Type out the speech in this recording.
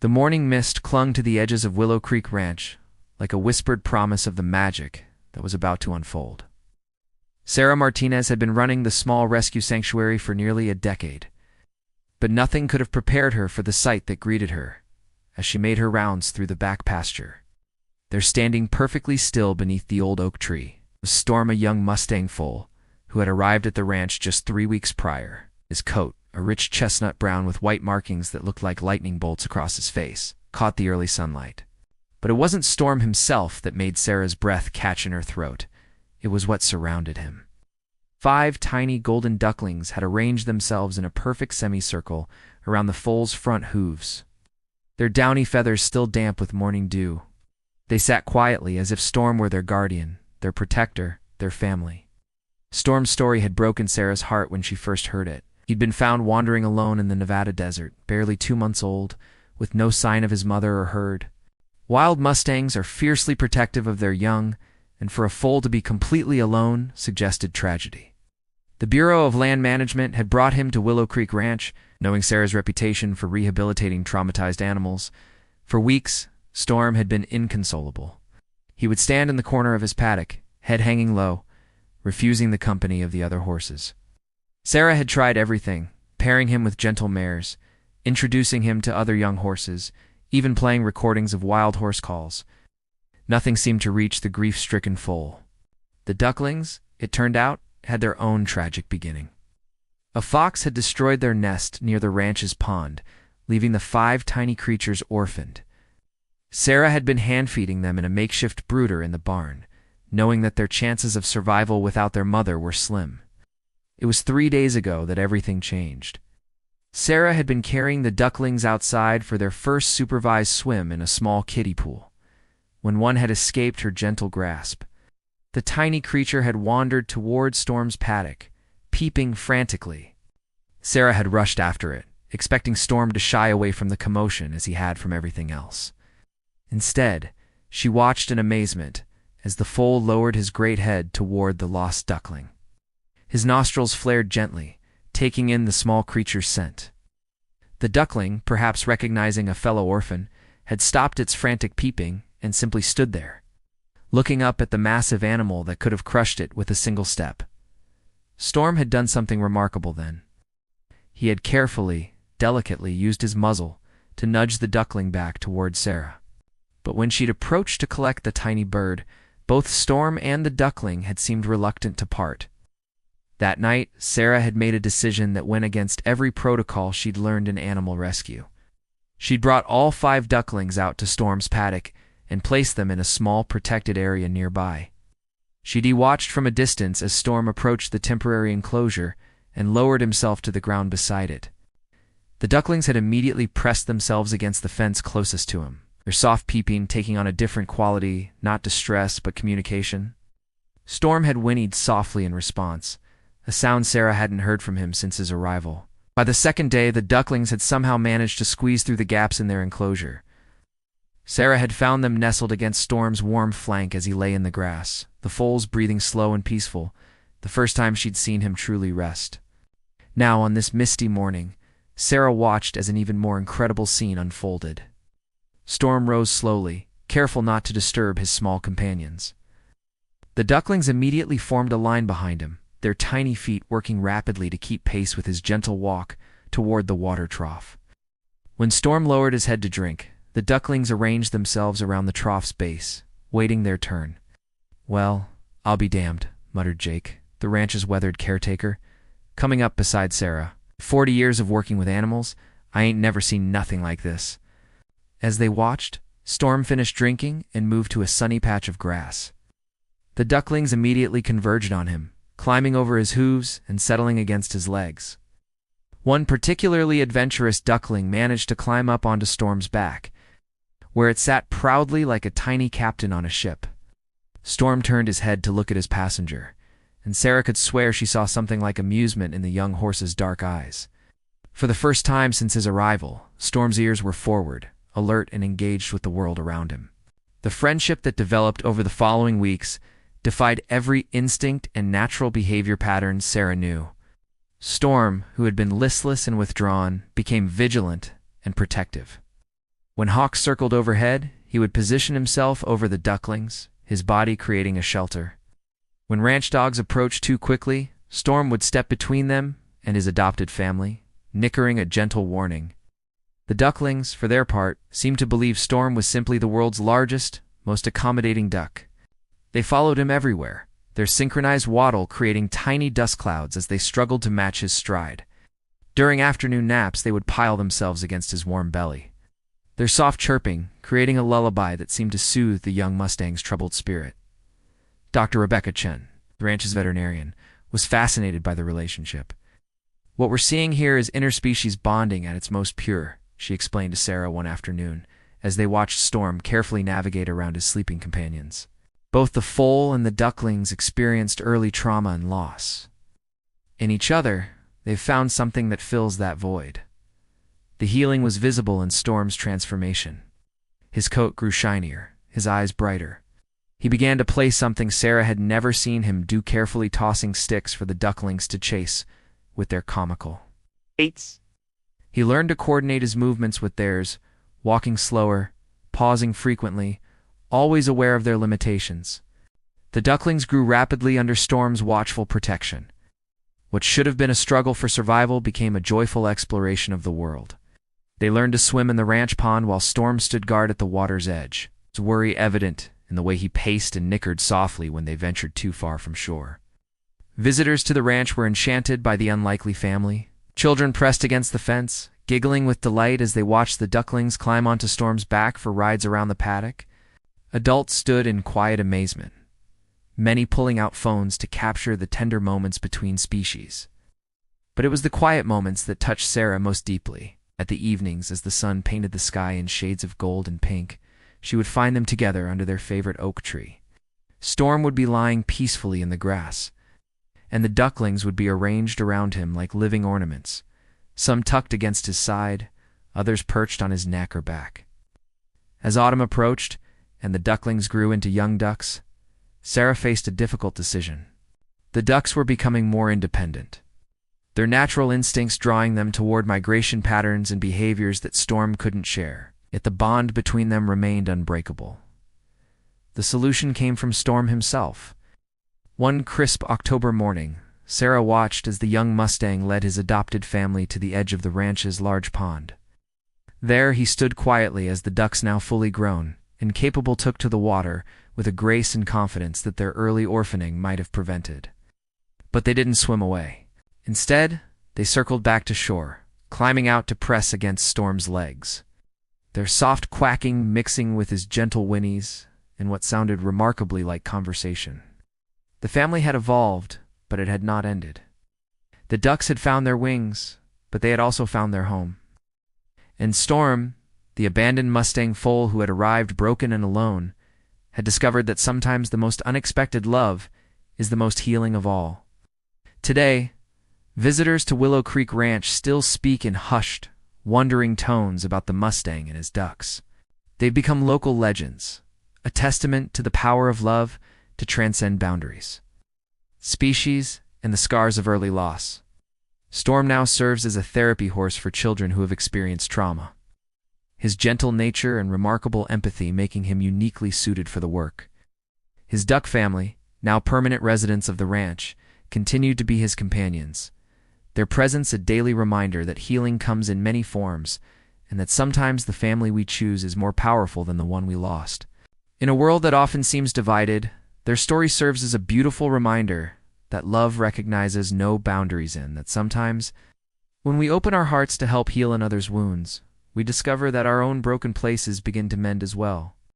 The morning mist clung to the edges of Willow Creek Ranch like a whispered promise of the magic that was about to unfold. Sarah Martinez had been running the small rescue sanctuary for nearly a decade, but nothing could have prepared her for the sight that greeted her as she made her rounds through the back pasture. There, standing perfectly still beneath the old oak tree, was Storm, a young Mustang Foal who had arrived at the ranch just 3 weeks prior. His coat, a rich chestnut brown with white markings that looked like lightning bolts across his face, caught the early sunlight. But it wasn't Storm himself that made Sarah's breath catch in her throat. It was what surrounded him. 5 tiny golden ducklings had arranged themselves in a perfect semicircle around the foal's front hooves, their downy feathers still damp with morning dew. They sat quietly as if Storm were their guardian, their protector, their family. Storm's story had broken Sarah's heart when she first heard it. He'd been found wandering alone in the Nevada desert, barely 2 months old, with no sign of his mother or herd. Wild Mustangs are fiercely protective of their young, and for a foal to be completely alone suggested tragedy. The Bureau of Land Management had brought him to Willow Creek Ranch, knowing Sarah's reputation for rehabilitating traumatized animals. For weeks, Storm had been inconsolable. He would stand in the corner of his paddock, head hanging low, refusing the company of the other horses. Sarah had tried everything, pairing him with gentle mares, introducing him to other young horses, even playing recordings of wild horse calls. Nothing seemed to reach the grief-stricken foal. The ducklings, it turned out, had their own tragic beginning. A fox had destroyed their nest near the ranch's pond, leaving the 5 tiny creatures orphaned. Sarah had been hand-feeding them in a makeshift brooder in the barn, knowing that their chances of survival without their mother were slim. It was 3 days ago that everything changed. Sarah had been carrying the ducklings outside for their first supervised swim in a small kiddie pool, when one had escaped her gentle grasp. The tiny creature had wandered toward Storm's paddock, peeping frantically. Sarah had rushed after it, expecting Storm to shy away from the commotion as he had from everything else. Instead, she watched in amazement as the foal lowered his great head toward the lost duckling. His nostrils flared gently, taking in the small creature's scent. The duckling, perhaps recognizing a fellow orphan, had stopped its frantic peeping and simply stood there, looking up at the massive animal that could have crushed it with a single step. Storm had done something remarkable then. He had carefully, delicately used his muzzle to nudge the duckling back toward Sarah. But when she'd approached to collect the tiny bird, both Storm and the duckling had seemed reluctant to part. That night, Sarah had made a decision that went against every protocol she'd learned in animal rescue. She'd brought all 5 ducklings out to Storm's paddock and placed them in a small protected area nearby. She'd watched from a distance as Storm approached the temporary enclosure and lowered himself to the ground beside it. The ducklings had immediately pressed themselves against the fence closest to him, their soft peeping taking on a different quality, not distress but communication. Storm had whinnied softly in response, a sound Sarah hadn't heard from him since his arrival. By the second day, the ducklings had somehow managed to squeeze through the gaps in their enclosure. Sarah had found them nestled against Storm's warm flank as he lay in the grass, the foals breathing slow and peaceful, the first time she'd seen him truly rest. Now, on this misty morning, Sarah watched as an even more incredible scene unfolded. Storm rose slowly, careful not to disturb his small companions. The ducklings immediately formed a line behind him, their tiny feet working rapidly to keep pace with his gentle walk toward the water trough. When Storm lowered his head to drink, the ducklings arranged themselves around the trough's base, waiting their turn. "Well, I'll be damned," muttered Jake, the ranch's weathered caretaker, coming up beside Sarah. 40 years of working with animals, I ain't never seen nothing like this." As they watched, Storm finished drinking and moved to a sunny patch of grass. The ducklings immediately converged on him, climbing over his hooves and settling against his legs. One particularly adventurous duckling managed to climb up onto Storm's back, where it sat proudly like a tiny captain on a ship. Storm turned his head to look at his passenger, and Sarah could swear she saw something like amusement in the young horse's dark eyes. For the first time since his arrival, Storm's ears were forward, alert and engaged with the world around him. The friendship that developed over the following weeks defied every instinct and natural behavior pattern Sarah knew. Storm, who had been listless and withdrawn, became vigilant and protective. When hawks circled overhead, he would position himself over the ducklings, his body creating a shelter. When ranch dogs approached too quickly, Storm would step between them and his adopted family, nickering a gentle warning. The ducklings, for their part, seemed to believe Storm was simply the world's largest, most accommodating duck. They followed him everywhere, their synchronized waddle creating tiny dust clouds as they struggled to match his stride. During afternoon naps, they would pile themselves against his warm belly, their soft chirping creating a lullaby that seemed to soothe the young Mustang's troubled spirit. Dr. Rebecca Chen, the ranch's veterinarian, was fascinated by the relationship. "What we're seeing here is interspecies bonding at its most pure," she explained to Sarah one afternoon, as they watched Storm carefully navigate around his sleeping companions. Both the foal and the ducklings experienced early trauma and loss. In each other, they've found something that fills that void. The healing was visible in Storm's transformation. His coat grew shinier, his eyes brighter. He began to play something Sarah had never seen him do, carefully tossing sticks for the ducklings to chase with their comical eights. He learned to coordinate his movements with theirs, walking slower, pausing frequently, always aware of their limitations. The ducklings grew rapidly under Storm's watchful protection. What should have been a struggle for survival became a joyful exploration of the world. They learned to swim in the ranch pond while Storm stood guard at the water's edge, his worry evident in the way he paced and nickered softly when they ventured too far from shore. Visitors to the ranch were enchanted by the unlikely family. Children pressed against the fence, giggling with delight as they watched the ducklings climb onto Storm's back for rides around the paddock. Adults stood in quiet amazement, many pulling out phones to capture the tender moments between species. But it was the quiet moments that touched Sarah most deeply. At the evenings, as the sun painted the sky in shades of gold and pink, she would find them together under their favorite oak tree. Storm would be lying peacefully in the grass, and the ducklings would be arranged around him like living ornaments, some tucked against his side, others perched on his neck or back. As autumn approached, and the ducklings grew into young ducks, Sarah faced a difficult decision. The ducks were becoming more independent, their natural instincts drawing them toward migration patterns and behaviors that Storm couldn't share, yet the bond between them remained unbreakable. The solution came from Storm himself. One crisp October morning, Sarah watched as the young Mustang led his adopted family to the edge of the ranch's large pond. There he stood quietly as the ducks, now fully grown and capable, took to the water with a grace and confidence that their early orphaning might have prevented. But they didn't swim away. Instead, they circled back to shore, climbing out to press against Storm's legs, their soft quacking mixing with his gentle whinnies in what sounded remarkably like conversation. The family had evolved, but it had not ended. The ducks had found their wings, but they had also found their home. And Storm, the abandoned Mustang Foal who had arrived broken and alone, had discovered that sometimes the most unexpected love is the most healing of all. Today, visitors to Willow Creek Ranch still speak in hushed, wondering tones about the Mustang and his ducks. They've become local legends, a testament to the power of love to transcend boundaries, species, and the scars of early loss. Storm now serves as a therapy horse for children who have experienced trauma, his gentle nature and remarkable empathy making him uniquely suited for the work. His duck family, now permanent residents of the ranch, continued to be his companions, their presence a daily reminder that healing comes in many forms and that sometimes the family we choose is more powerful than the one we lost. In a world that often seems divided, their story serves as a beautiful reminder that love recognizes no boundaries and that sometimes, when we open our hearts to help heal another's wounds, we discover that our own broken places begin to mend as well.